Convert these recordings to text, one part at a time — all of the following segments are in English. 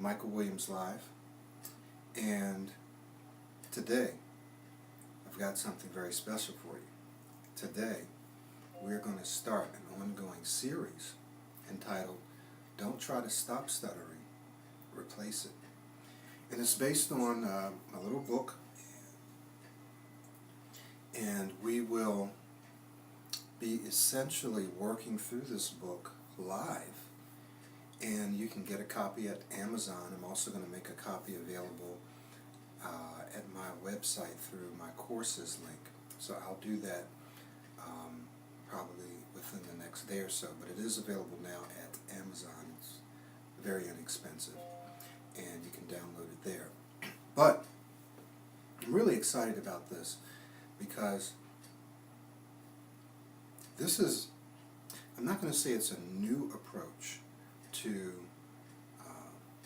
Michael Williams Live, and today I've got something very special for you. Today we're going to start an ongoing series entitled Don't Try to Stop Stuttering, Replace It. And it's based on a little book, and we will be essentially working through this book live. And you can get a copy at Amazon. I'm also going to make a copy available at my website through my courses link. So I'll do that probably within the next day or so. But it is available now at Amazon. It's very inexpensive, and you can download it there. But I'm really excited about this because this is, I'm not going to say it's a new approach to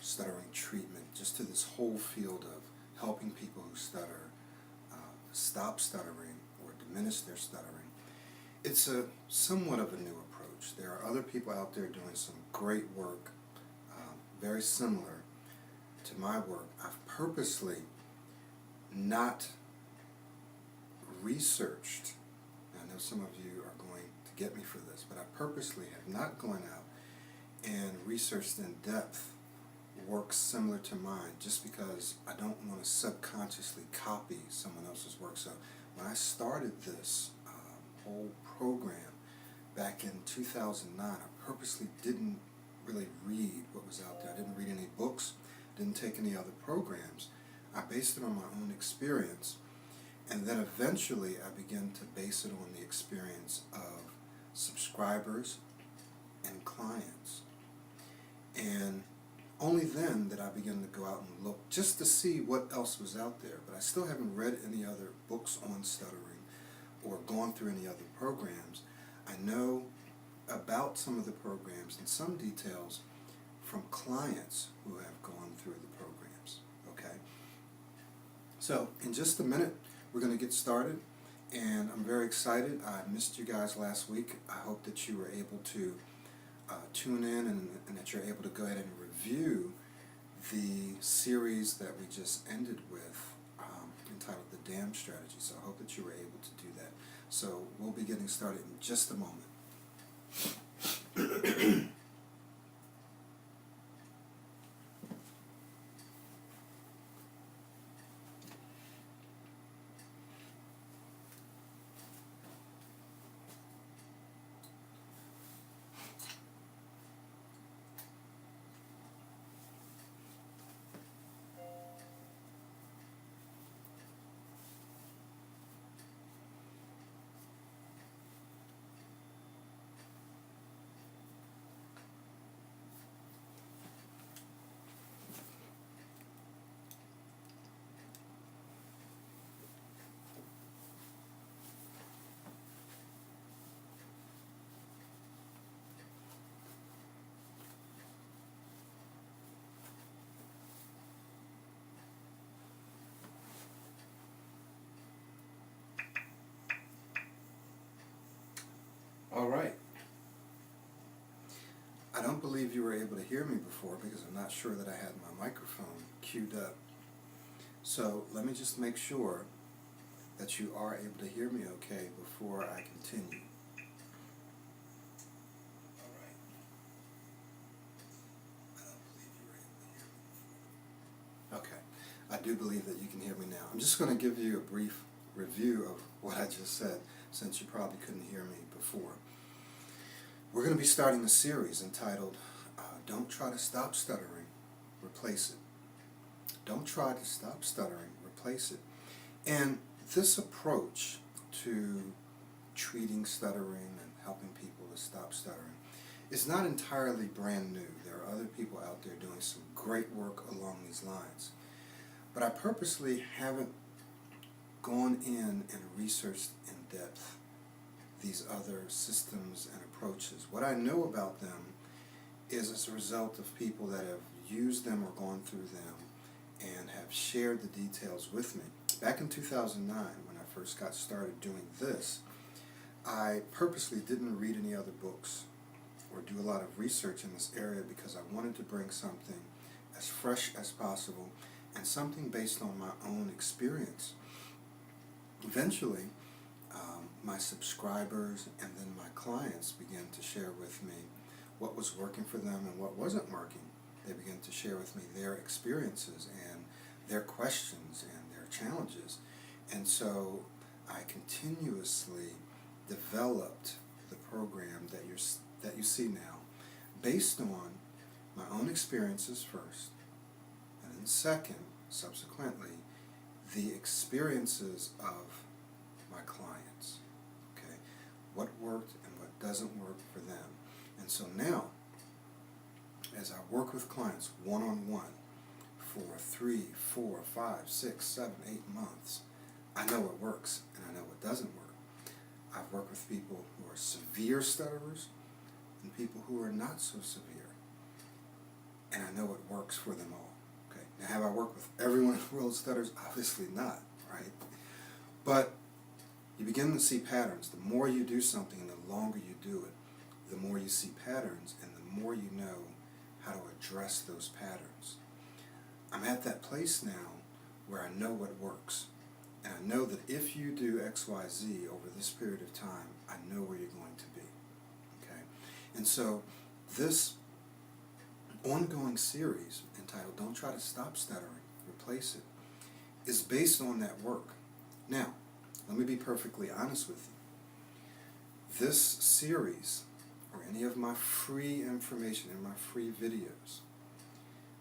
stuttering treatment, just to this whole field of helping people who stutter stop stuttering or diminish their stuttering. It's a somewhat of a new approach. There are other people out there doing some great work, very similar to my work. I've purposely not researched, I know some of you are going to get me for this, but I purposely have not gone out and researched in depth work similar to mine, just because I don't want to subconsciously copy someone else's work. So when I started this whole program back in 2009, I purposely didn't really read what was out there. I didn't read any books, didn't take any other programs. I based it on my own experience, and then eventually I began to base it on the experience of subscribers and clients. And only then did I begin to go out and look just to see what else was out there. But I still haven't read any other books on stuttering or gone through any other programs. I know about some of the programs and some details from clients who have gone through the programs. Okay? So in just a minute, we're going to get started, and I'm very excited. I missed you guys last week. I hope that you were able to tune in and that you're able to go ahead and review the series that we just ended with, entitled The Damn Strategy. So I hope that you were able to do that. So we'll be getting started in just a moment. All right. I don't believe you were able to hear me before because I'm not sure that I had my microphone queued up. So let me just make sure that you are able to hear me okay before I continue. All right. I don't believe you were able to hear me before. Okay. I do believe that you can hear me now. I'm just going to give you a brief review of what I just said, since you probably couldn't hear me before. We're going to be starting a series entitled Don't Try to Stop Stuttering, Replace It. Don't try to stop stuttering, replace it. And this approach to treating stuttering and helping people to stop stuttering is not entirely brand new. There are other people out there doing some great work along these lines. But I purposely haven't gone in and researched in depth these other systems and approaches. What I know about them is as a result of people that have used them or gone through them and have shared the details with me. Back in 2009, when I first got started doing this, I purposely didn't read any other books or do a lot of research in this area because I wanted to bring something as as fresh as possible, and something based on my own experience. Eventually, my subscribers and then my clients began to share with me what was working for them and what wasn't working. They began to share with me their experiences and their questions and their challenges. And so I continuously developed the program that you see now based on my own experiences first, and then second, subsequently, the experiences of my clients. Okay, what worked and what doesn't work for them. And so now, as I work with clients one-on-one for 3, 4, 5, 6, 7, 8 months, I know what works and I know what doesn't work. I've worked with people who are severe stutterers and people who are not so severe. And I know what works for them all. Okay. Now, have I worked with everyone in the world stutters? Obviously not, right? But you begin to see patterns. The more you do something and the longer you do it, the more you see patterns and the more you know how to address those patterns. I'm at that place now where I know what works. And I know that if you do X, Y, Z over this period of time, I know where you're going to be. Okay? And so this ongoing series entitled Don't Try to Stop Stuttering, Replace It, is based on that work. Now, let me be perfectly honest with you. This series, or any of my free information in my free videos,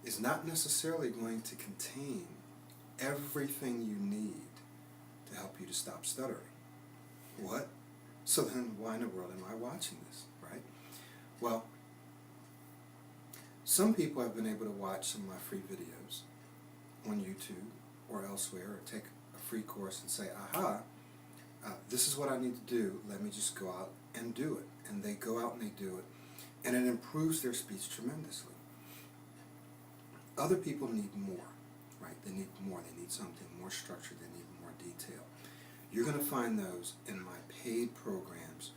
is not necessarily going to contain everything you need to help you to stop stuttering. What? So then why in the world am I watching this, right? Well, some people have been able to watch some of my free videos on YouTube or elsewhere, or take a free course and say, aha, this is what I need to do, let me just go out and do it. And they go out and they do it, and it improves their speech tremendously. Other people need more, right? They need more. They need something more structured. They need more detail. You're going to find those in my paid programs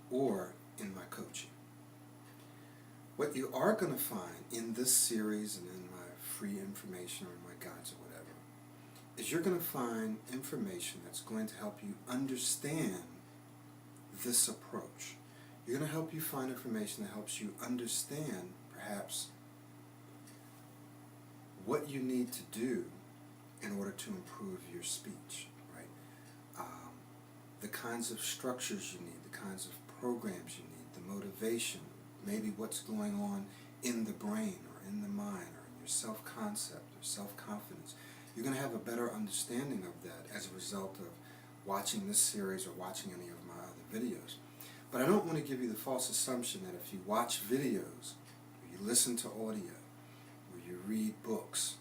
or in my coaching. What you are going to find in this series and in my free information or in my guides or whatever is you're going to find information that's going to help you understand this approach. You're going to help you find information that helps you understand perhaps what you need to do in order to improve your speech, right? The kinds of structures you need, the kinds of programs you need, the motivation, maybe what's going on in the brain or in the mind or in your self-concept or self-confidence. You're going to have a better understanding of that as a result of watching this series or watching any of my other videos. But I don't want to give you the false assumption that if you watch videos, or you listen to audio, or you read books,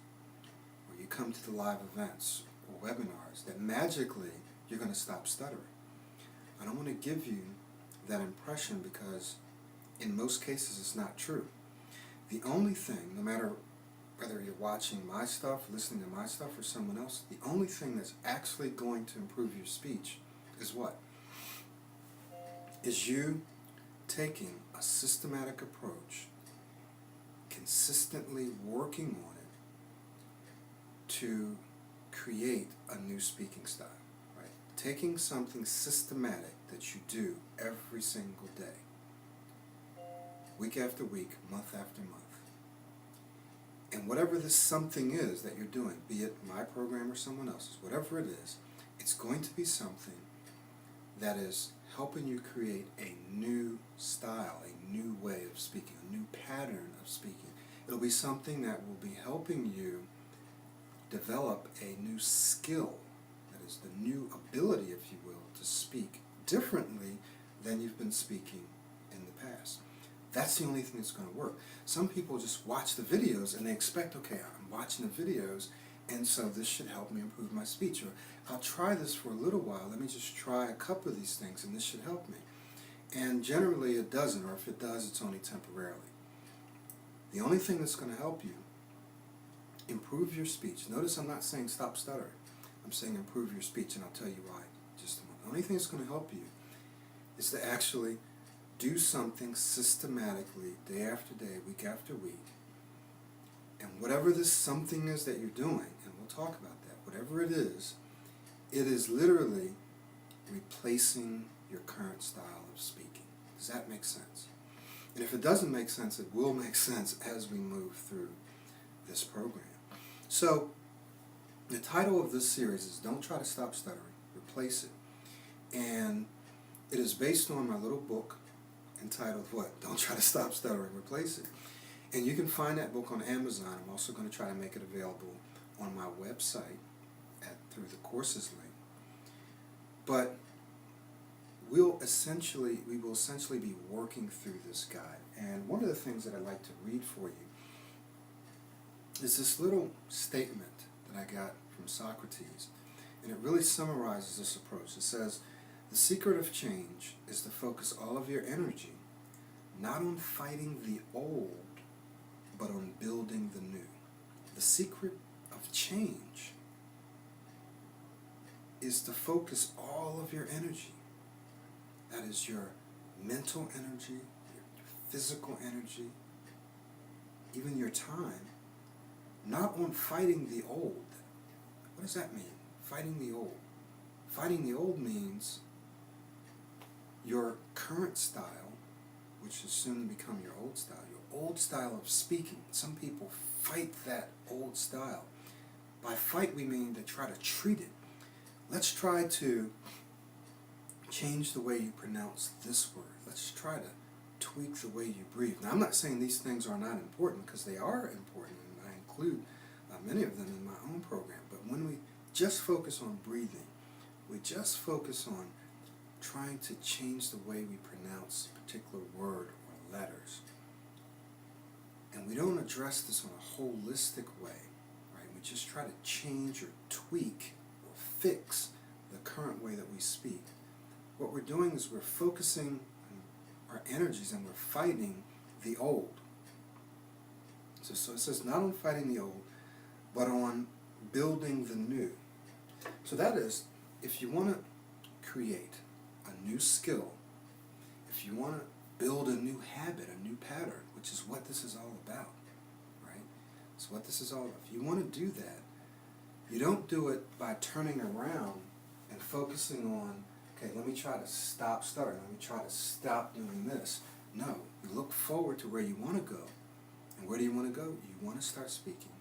or you come to the live events or webinars, that magically you're going to stop stuttering. I don't want to give you that impression because in most cases it's not true. The only thing, no matter whether you're watching my stuff, listening to my stuff, or someone else, the only thing that's actually going to improve your speech is what? Is you taking a systematic approach, consistently working on it to create a new speaking style, right? Taking something systematic that you do every single day, week after week, month after month. And whatever this something is that you're doing, be it my program or someone else's, whatever it is, it's going to be something that is helping you create a new style, a new way of speaking, a new pattern of speaking. It'll be something that will be helping you develop a new skill, that is the new ability, if you will, to speak differently than you've been speaking in the past. That's the only thing that's going to work. Some people just watch the videos and they expect, okay, I'm watching the videos and so this should help me improve my speech. Or I'll try this for a little while. Let me just try a couple of these things and this should help me. And generally it doesn't, or if it does, it's only temporarily. The only thing that's going to help you improve your speech. Notice I'm not saying stop stuttering. I'm saying improve your speech, and I'll tell you why in just a moment. The only thing that's going to help you is to actually do something systematically, day after day, week after week, And whatever this something is that you're doing, and we'll talk about that, whatever it is literally replacing your current style of speaking. Does that make sense? And if it doesn't make sense, it will make sense as we move through this program. So, the title of this series is Don't Try to Stop Stuttering, Replace It. And it is based on my little book entitled what? Don't Try to Stop Stuttering, Replace It. And you can find that book on Amazon. I'm also going to try to make it available on my website through the courses link. But we will essentially be working through this guide. And one of the things that I'd like to read for you is this little statement that I got from Socrates. And it really summarizes this approach. It says, "The secret of change is to focus all of your energy not on fighting the old, but on building the new." The secret of change is to focus all of your energy. That is your mental energy, your physical energy, even your time, not on fighting the old. What does that mean? Fighting the old. Fighting the old means your current style, which is soon to become your old style of speaking. Some people fight that old style. By fight, we mean to try to treat it. Let's try to change the way you pronounce this word. Let's try to tweak the way you breathe. Now, I'm not saying these things are not important, because they are important, and I include many of them in my own program. But when we just focus on breathing, we just focus on trying to change the way we pronounce a particular word or letters, and we don't address this in a holistic way, right? We just try to change or tweak or fix the current way that we speak. What we're doing is we're focusing our energies and we're fighting the old. So it says not on fighting the old, but on building the new. So that is, if you want to create a new skill, if you want to build a new habit, a new pattern, which is what this is all about, right? It's what this is all about. If you want to do that, you don't do it by turning around and focusing on, okay, let me try to stop stuttering, let me try to stop doing this. No, you look forward to where you want to go. And where do you want to go? You want to start speaking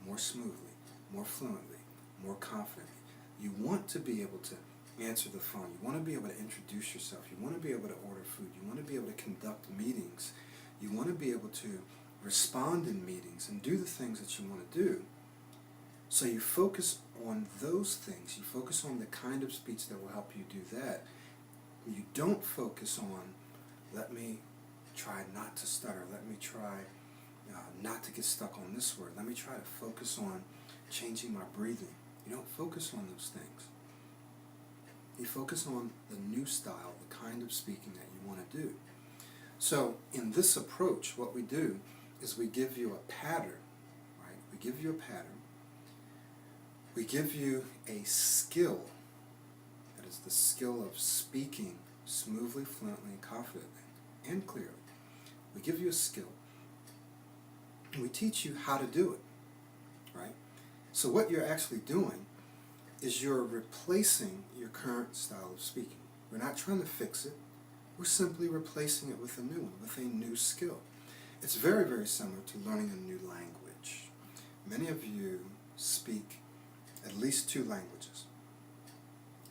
more smoothly, more fluently, more confidently. You want to be able to answer the phone. You want to be able to introduce yourself. You want to be able to order food. You want to be able to conduct meetings. You want to be able to respond in meetings and do the things that you want to do. So you focus on those things. You focus on the kind of speech that will help you do that. You don't focus on, let me try not to stutter. Let me try not to get stuck on this word. Let me try to focus on changing my breathing. You don't focus on those things. You focus on the new style, the kind of speaking that you want to do. So in this approach, what we do is we give you a pattern, right? We give you a pattern. We give you a skill, that is the skill of speaking smoothly, fluently, and confidently, and clearly. We give you a skill, and we teach you how to do it, right? So what you're actually doing is you're replacing your current style of speaking. We're not trying to fix it. We're simply replacing it with a new one, with a new skill. It's very, very similar to learning a new language. Many of you speak at least 2 languages.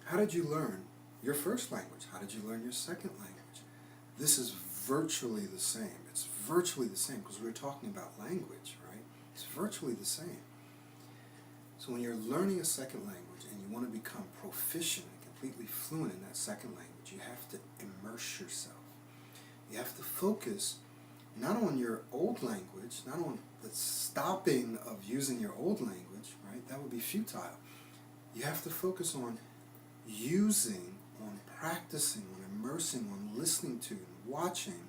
How did you learn your first language? How did you learn your second language? This is virtually the same. It's virtually the same because we're talking about language, right? It's virtually the same. So when you're learning a second language and you want to become proficient and completely fluent in that second language, you have to immerse yourself. You have to focus not on your old language, not on the stopping of using your old language, right? That would be futile. You have to focus on using, on practicing, on immersing, on listening to, and watching,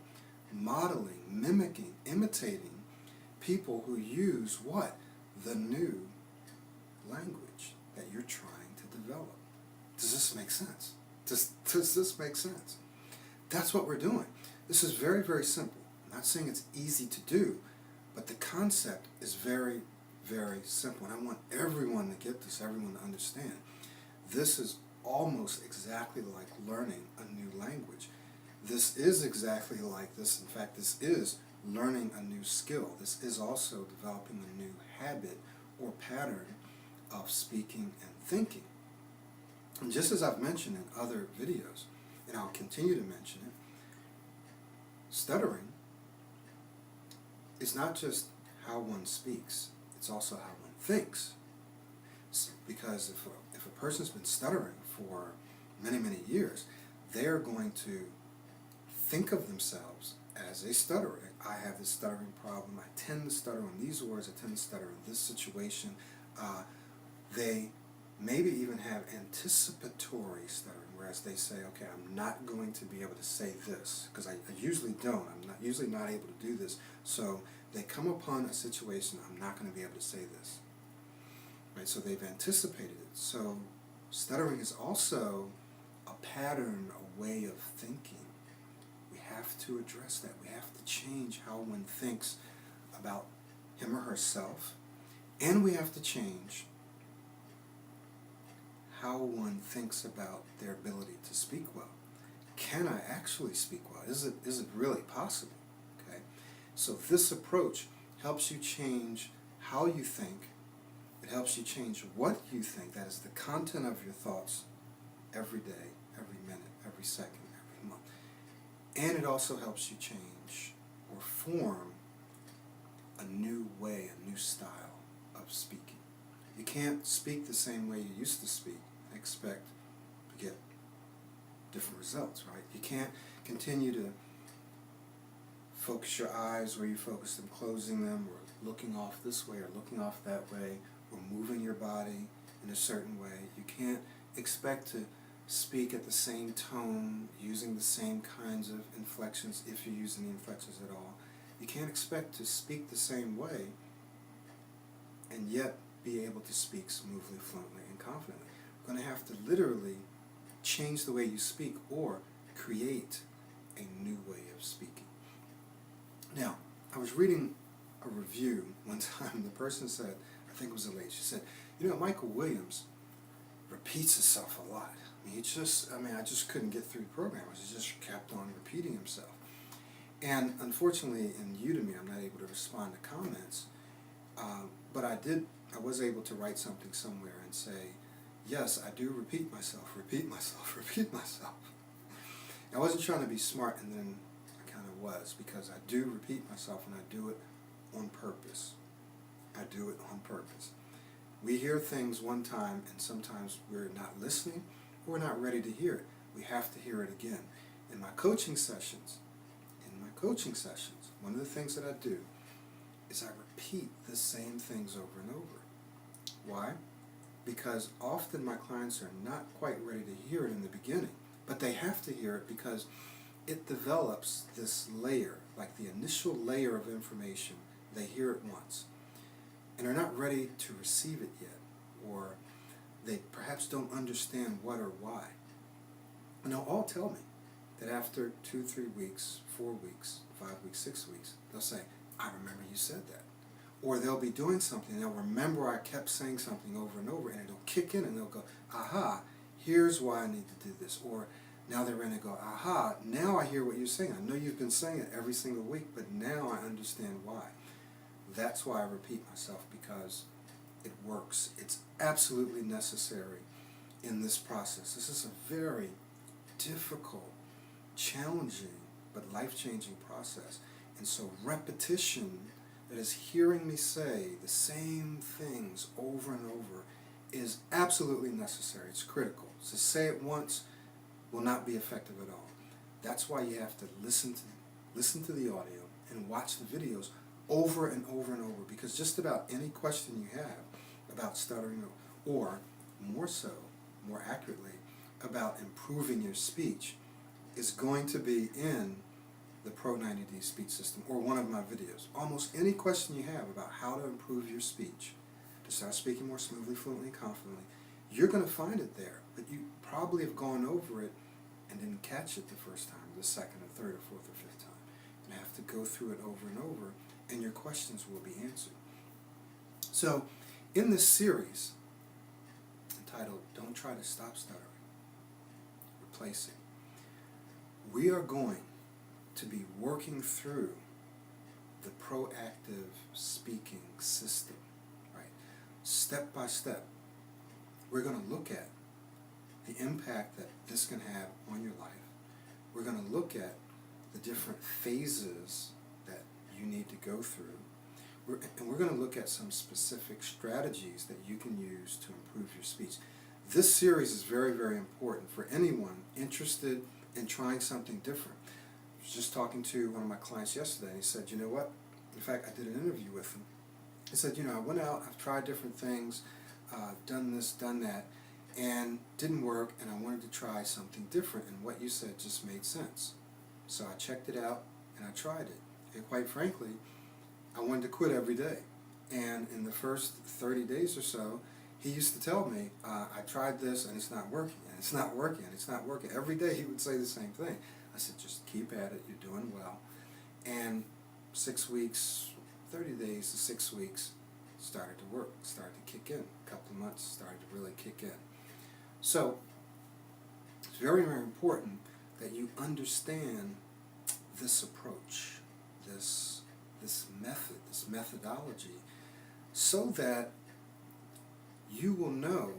modeling, mimicking, imitating people who use what? The new language that you're trying to develop. Does this make sense? Does this make sense? That's what we're doing. This is very, very simple. I'm not saying it's easy to do, but But the concept is very, very simple. And I want everyone to get this, everyone to understand. This is almost exactly like learning a new language. This is exactly like this. In fact, this is learning a new skill. This is also developing a new habit or pattern of speaking and thinking. And just as I've mentioned in other videos, and I'll continue to mention it, stuttering is not just how one speaks, it's also how one thinks. Because if a person's been stuttering for many, many years, they're going to think of themselves as a stutterer. I have this stuttering problem. I tend to stutter on these words. I tend to stutter in this situation. They maybe even have anticipatory stuttering, whereas they say, okay, I'm not going to be able to say this, because I usually don't. I'm usually not able to do this. So they come upon a situation, I'm not going to be able to say this. Right? So they've anticipated it. So stuttering is also a pattern, a way of thinking. We have to address that. We have to change how one thinks about him or herself, and we have to change how one thinks about their ability to speak well. Can I actually speak well? Is it really possible? Okay? So this approach helps you change how you think. It helps you change what you think. That is the content of your thoughts every day, every minute, every second, every month. And it also helps you change or form a new way, a new style of speaking. You can't speak the same way you used to speak and expect to get different results, right? You can't continue to focus your eyes where you focus them, closing them, or looking off this way or looking off that way, or moving your body in a certain way. You can't expect to speak at the same tone, using the same kinds of inflections, if you use any inflections at all. You can't expect to speak the same way and yet be able to speak smoothly, fluently, and confidently. You're going to have to literally change the way you speak or create a new way of speaking. Now, I was reading a review one time. The person said, I think it was a lady, she said, Michael Williams repeats himself a lot. I just couldn't get through the program. He just kept on repeating himself. And unfortunately, in Udemy, I'm not able to respond to comments, but I was able to write something somewhere and say, yes, I do repeat myself, repeat myself, repeat myself. I wasn't trying to be smart, and then I kind of was, because I do repeat myself, and I do it on purpose. I do it on purpose. We hear things one time, and sometimes we're not listening, or we're not ready to hear it. We have to hear it again. In my coaching sessions, one of the things that I do is I repeat the same things over and over. Why? Because often my clients are not quite ready to hear it in the beginning, but they have to hear it because it develops this layer, like the initial layer of information. They hear it once, and are not ready to receive it yet, or they perhaps don't understand what or why. And they'll all tell me that after 2, 3 weeks, 4 weeks, 5 weeks, 6 weeks, they'll say, I remember you said that. Or they'll be doing something, and they'll remember I kept saying something over and over, and it'll kick in, and they'll go, aha, here's why I need to do this. Or now they're ready to go, aha, now I hear what you're saying. I know you've been saying it every single week, but now I understand why. That's why I repeat myself, because it works. It's absolutely necessary in this process. This is a very difficult, challenging, but life-changing process. And so repetition, that is hearing me say the same things over and over, is absolutely necessary. It's critical. To say it once will not be effective at all. That's why you have to listen to the audio and watch the videos over and over and over, because just about any question you have about stuttering, or more accurately, about improving your speech, is going to be in the Pro 90D speech system or one of my videos. Almost any question you have about how to improve your speech, to start speaking more smoothly, fluently, and confidently, you're going to find it there, but you probably have gone over it and didn't catch it the first time, the second, or third, or fourth, or fifth time. And have to go through it over and over and your questions will be answered. So, in this series, entitled Don't Try to Stop Stuttering, Replacing, we are going to be working through the proactive speaking system, right? Step by step. We're going to look at the impact that this can have on your life. We're going to look at the different phases that you need to go through. And we're going to look at some specific strategies that you can use to improve your speech. This series is very, very important for anyone interested in trying something different. I was just talking to one of my clients yesterday, and he said, you know what? In fact, I did an interview with him. He said, I went out, I've tried different things, done this, done that, and didn't work, and I wanted to try something different, and what you said just made sense. So I checked it out, and I tried it. And quite frankly, I wanted to quit every day. And in the first 30 days or so, he used to tell me, I tried this, and it's not working, and it's not working, and it's not working. Every day he would say the same thing. I said, just keep at it, you're doing well. And 6 weeks, 30 days to 6 weeks, started to work, started to kick in. A couple of months, started to really kick in. So, it's very, very important that you understand this approach, this method, this methodology, so that you will know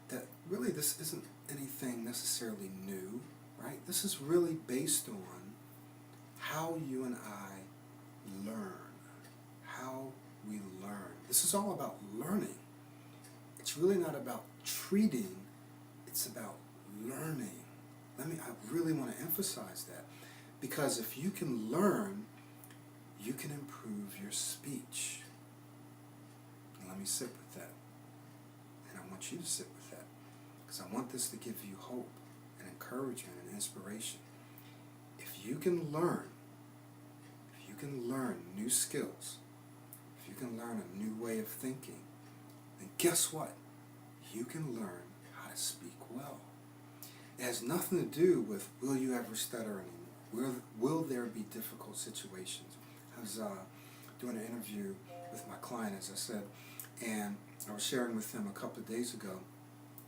that really this isn't anything necessarily new, right? This is really based on how you and I learn, how we learn. This is all about learning. It's really not about treating, it's about learning. I really want to emphasize that, because if you can learn, you can improve your speech. And let me sit with that. And I want you to sit with that, because I want this to give you hope and encouragement and inspiration. If you can learn new skills, if you can learn a new way of thinking, then guess what? You can learn how to speak well. It has nothing to do with will you ever stutter anymore? Will there be difficult situations? I was doing an interview with my client, as I said, and I was sharing with him a couple of days ago.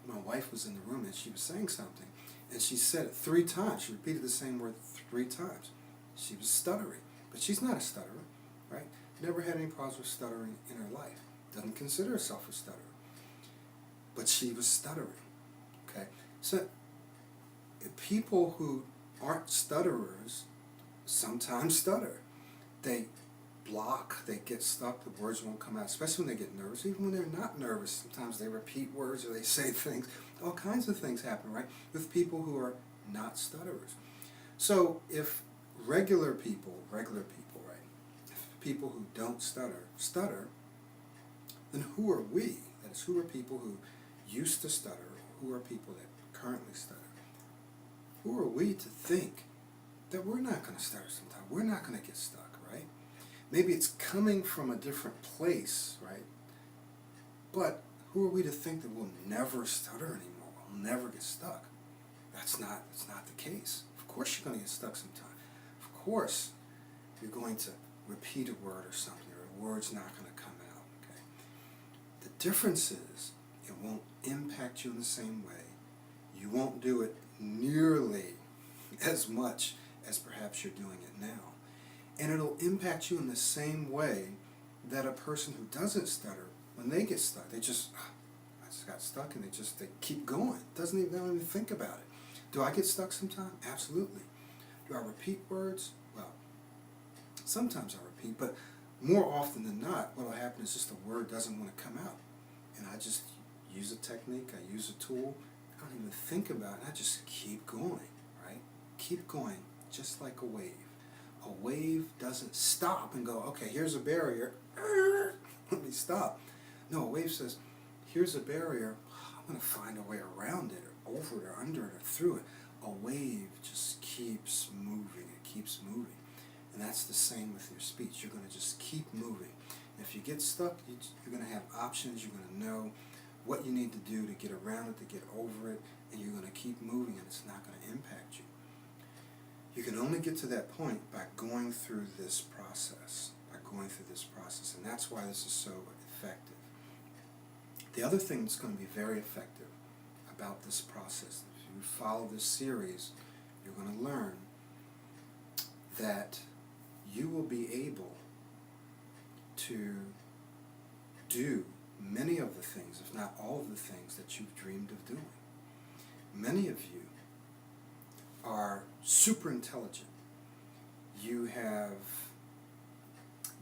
My wife was in the room and she was saying something, and she said it 3 times. She repeated the same word 3 times. She was stuttering, but she's not a stutterer, right? Never had any problems with stuttering in her life. Doesn't consider herself a stutterer. But she was stuttering, okay? So people who aren't stutterers sometimes stutter. They block, they get stuck, the words won't come out, especially when they get nervous. Even when they're not nervous, sometimes they repeat words or they say things. All kinds of things happen, right, with people who are not stutterers. So if regular people, right, if people who don't stutter, then who are we? That is, who are people who used to stutter, or who are people that currently stutter? Who are we to think that we're not going to stutter sometime? We're not going to get stuck, right? Maybe it's coming from a different place, right? But who are we to think that we'll never stutter anymore? We'll never get stuck. That's not the case. Of course you're going to get stuck sometime. Of course you're going to repeat a word or something, or a word's not going to come out, okay? The difference is it won't impact you in the same way. You won't do it nearly as much as perhaps you're doing it now. And it'll impact you in the same way that a person who doesn't stutter, when they get stuck, I just got stuck, and they keep going. They don't even think about it. Do I get stuck sometime? Absolutely. Do I repeat words? Well, sometimes I repeat, but more often than not, what will happen is just a word doesn't want to come out. And I just use a technique, I use a tool, I don't even think about it, I just keep going, right? Keep going, just like a wave. A wave doesn't stop and go, okay, here's a barrier, let me stop. No, a wave says, here's a barrier, I'm going to find a way around it, or over it, or under it, or through it. A wave just keeps moving, it keeps moving. And that's the same with your speech. You're going to just keep moving. And if you get stuck, you're going to have options, you're going to know what you need to do to get around it, to get over it, and you're going to keep moving, and it's not going to impact you. You can only get to that point by going through this process, by going through this process, and that's why this is so effective. The other thing that's going to be very effective about this process, if you follow this series, you're going to learn that you will be able to do many of the things, if not all of the things, that you've dreamed of doing. Many of you are super intelligent. You have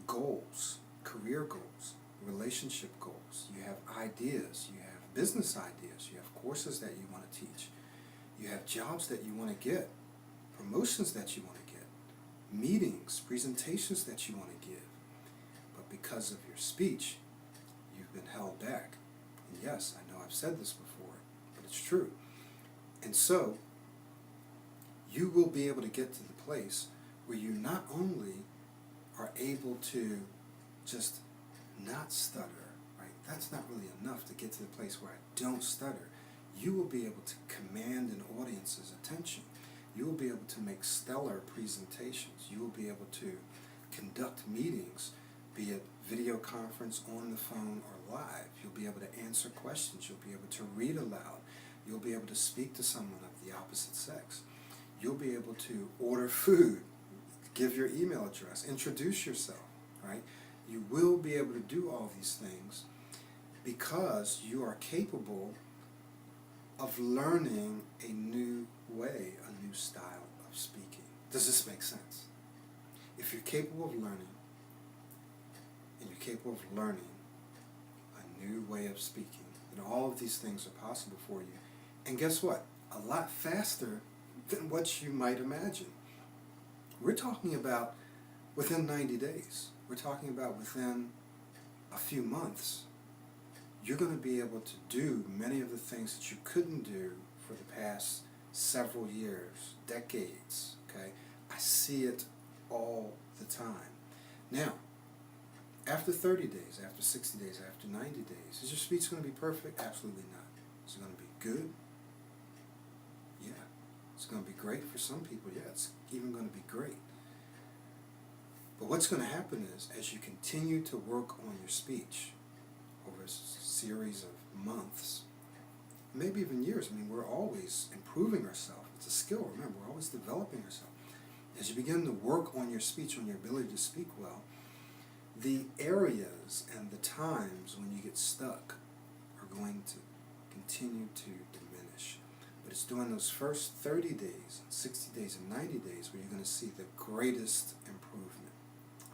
goals, career goals, relationship goals. You have ideas. You have business ideas. You have courses that you want to teach. You have jobs that you want to get, promotions that you want to get, meetings, presentations that you want to give. But because of your speech, you've been held back. And yes, I know I've said this before, but it's true. And so, you will be able to get to the place where you not only are able to just not stutter, right? That's not really enough to get to the place where I don't stutter. You will be able to command an audience's attention. You will be able to make stellar presentations. You will be able to conduct meetings, be it video conference, on the phone, or live. You'll be able to answer questions. You'll be able to read aloud. You'll be able to speak to someone of the opposite sex. You'll be able to order food, give your email address, introduce yourself, right? You will be able to do all these things because you are capable of learning a new way, a new style of speaking. Does this make sense? If you're capable of learning, and you're capable of learning a new way of speaking, then all of these things are possible for you. And guess what? A lot faster than what you might imagine. We're talking about within 90 days. We're talking about within a few months. You're going to be able to do many of the things that you couldn't do for the past several years, decades, okay? I see it all the time. Now, after 30 days, after 60 days, after 90 days, is your speech going to be perfect? Absolutely not. Is it going to be good? Yeah. It's going to be great for some people. Yeah, it's even going to be great. But what's going to happen is, as you continue to work on your speech over a series of months, maybe even years, I mean, we're always improving ourselves. It's a skill, remember, we're always developing ourselves. As you begin to work on your speech, on your ability to speak well, the areas and the times when you get stuck are going to continue to diminish. But it's during those first 30 days, 60 days, and 90 days where you're going to see the greatest improvement.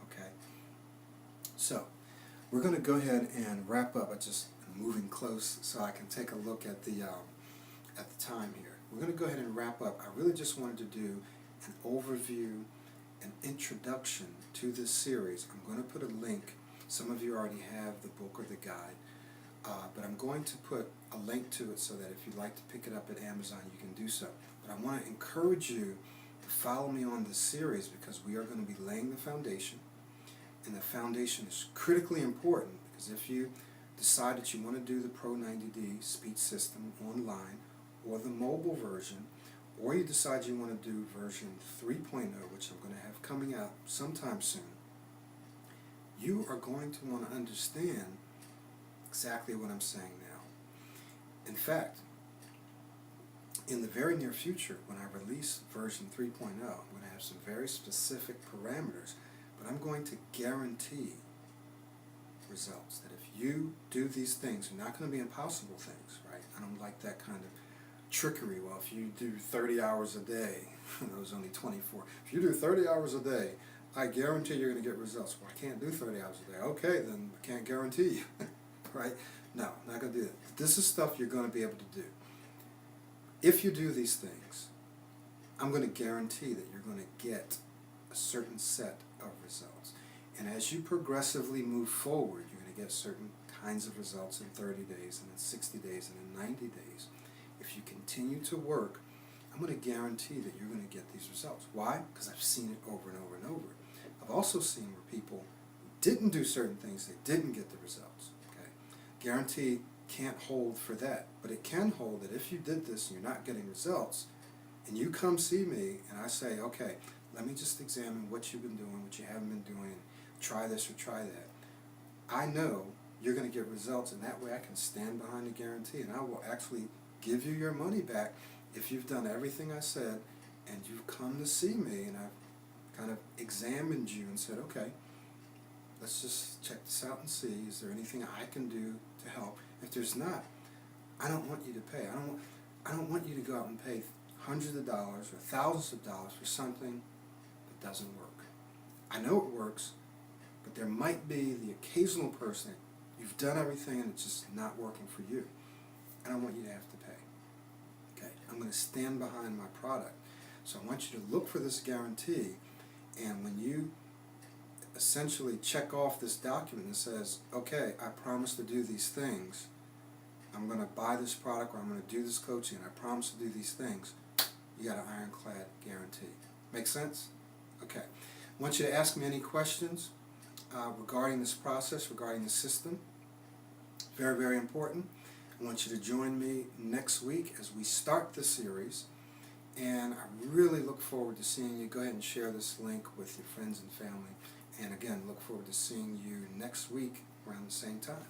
Okay? So, we're going to go ahead and wrap up. I just am moving close so I can take a look at the time here. We're going to go ahead and wrap up. I really just wanted to do an overview, an introduction to this series. I'm going to put a link. Some of you already have the book or the guide, but I'm going to put a link to it so that if you'd like to pick it up at Amazon, you can do so. But I want to encourage you to follow me on this series because we are going to be laying the foundation, and the foundation is critically important because if you decide that you want to do the Pro 90D speech system online or the mobile version, or you decide you want to do version 3.0, which I'm going to have coming out sometime soon, you are going to want to understand exactly what I'm saying now. In fact, in the very near future, when I release version 3.0, I'm going to have some very specific parameters, but I'm going to guarantee results. That if you do these things, they're not going to be impossible things, right? I don't like that kind of trickery. Well, if you do 30 hours a day, those only 24. If you do 30 hours a day, I guarantee you're going to get results. Well, I can't do 30 hours a day. Okay, then I can't guarantee you, right? No, I'm not going to do that. This is stuff you're going to be able to do. If you do these things, I'm going to guarantee that you're going to get a certain set of results. And as you progressively move forward, you're going to get certain kinds of results in 30 days, and in 60 days, and in 90 days. If you continue to work, I'm going to guarantee that you're going to get these results. Why? Because I've seen it over and over and over. I've also seen where people didn't do certain things, they didn't get the results. Okay? Guarantee can't hold for that, but it can hold that if you did this and you're not getting results, and you come see me and I say, okay, let me just examine what you've been doing, what you haven't been doing, try this or try that. I know you're going to get results, and that way I can stand behind the guarantee, and I will actually give you your money back if you've done everything I said and you've come to see me and I've kind of examined you and said, okay, let's just check this out and see, is there anything I can do to help? If there's not, I don't want you to pay. I don't want you to go out and pay hundreds of dollars or thousands of dollars for something that doesn't work. I know it works, but there might be the occasional person, you've done everything and it's just not working for you. I don't want you to have to pay. Okay? I'm going to stand behind my product. So I want you to look for this guarantee, and when you essentially check off this document that says, okay, I promise to do these things, I'm going to buy this product or I'm going to do this coaching, and I promise to do these things, you got an ironclad guarantee. Make sense? Okay. I want you to ask me any questions regarding this process, regarding the system. Very, very important. I want you to join me next week as we start the series, and I really look forward to seeing you. Go ahead and share this link with your friends and family, and again, look forward to seeing you next week around the same time.